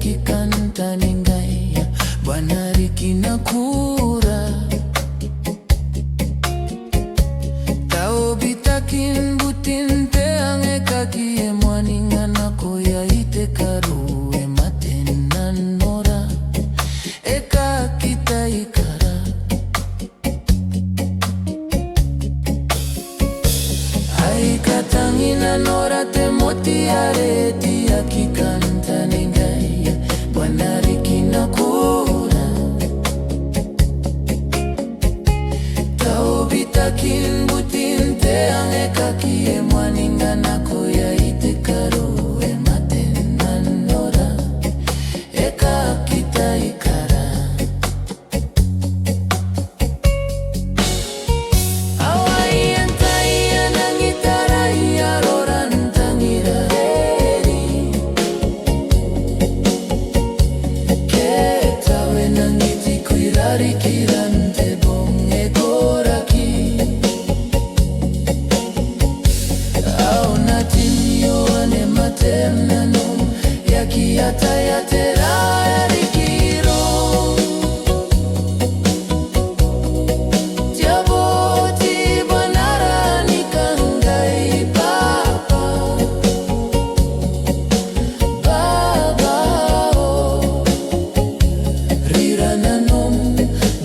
yakikanta ningaya Bwana rikinakura Tao bitakin butin te ange kakie mwaningana koya ite karue matenan nora eka kita ikara Ai katangina nora te moti areti yakikanta ningaya Bwana rikinakura Tao bitakin butin te ange kakie mwaningana koya ite karue matenan nora eka kita ikara Awai antai anangitara iaroran tangira eri Ketawe nangiti kuirari kirante bonge goraki Au natimio ane matemnano Yaki yata yatera erikiro Tiaboti banara nikangai papa Baba o Rirananom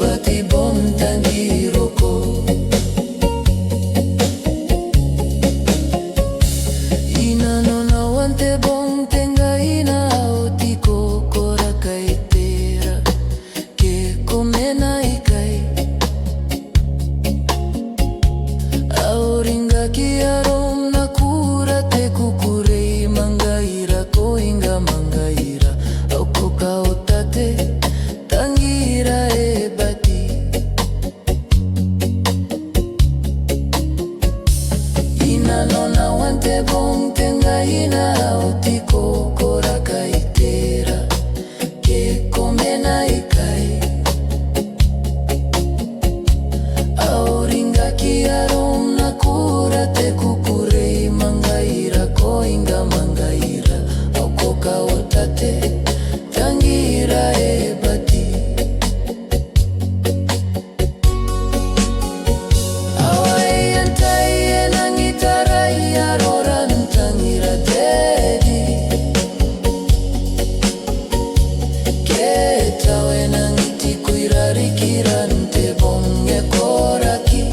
bati bom tangiroko Inanona wante bong tenga ina otiko kora kaitera ke komena ikai Auringa kiarom na kura te kukurei mangaira koinga mangaira Aukoka otate tangira ebati Inanona wante bong tenga ina otiko kora kaitera ke komena ikai Auringa kiarom na kura te kukurei mangaira koinga mangaira Aukoka otate tangira ebati Awai antai enangitara iaroran tangira tedi Ketawe nangiti kuirari kirante bonge koraki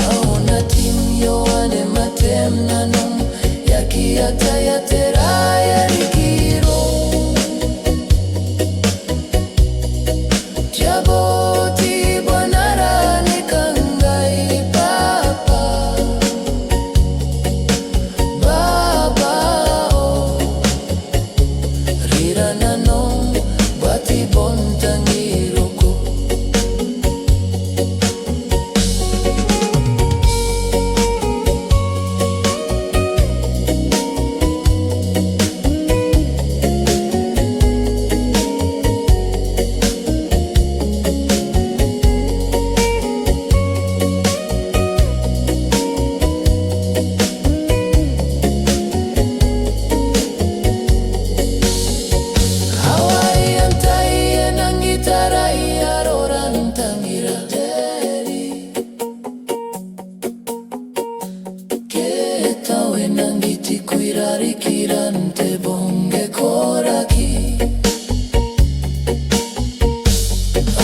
Au natimio ane matemnanom Yaki yata yatera erikiro Tiaboti banara nikangai papa Baba o Rirananom bati bontangiroko Awai antai enangitara iaroran tangira teri Ketawe nangiti kuirari kirante bonge koraki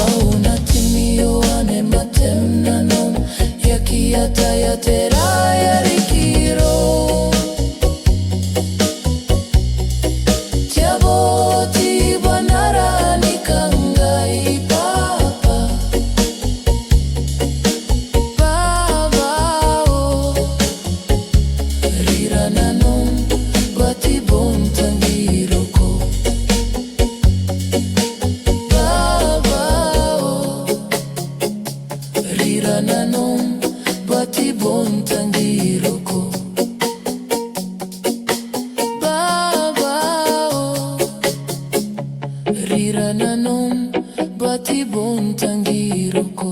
Au natimio ane matemnanom Yaki yata yatera erikiro Tiaboti banara nikangai papa Baba o Rirananom bati bontangiroko Baba o Rirananom bati bontangiroko Baba o Rirananom bati bontangiroko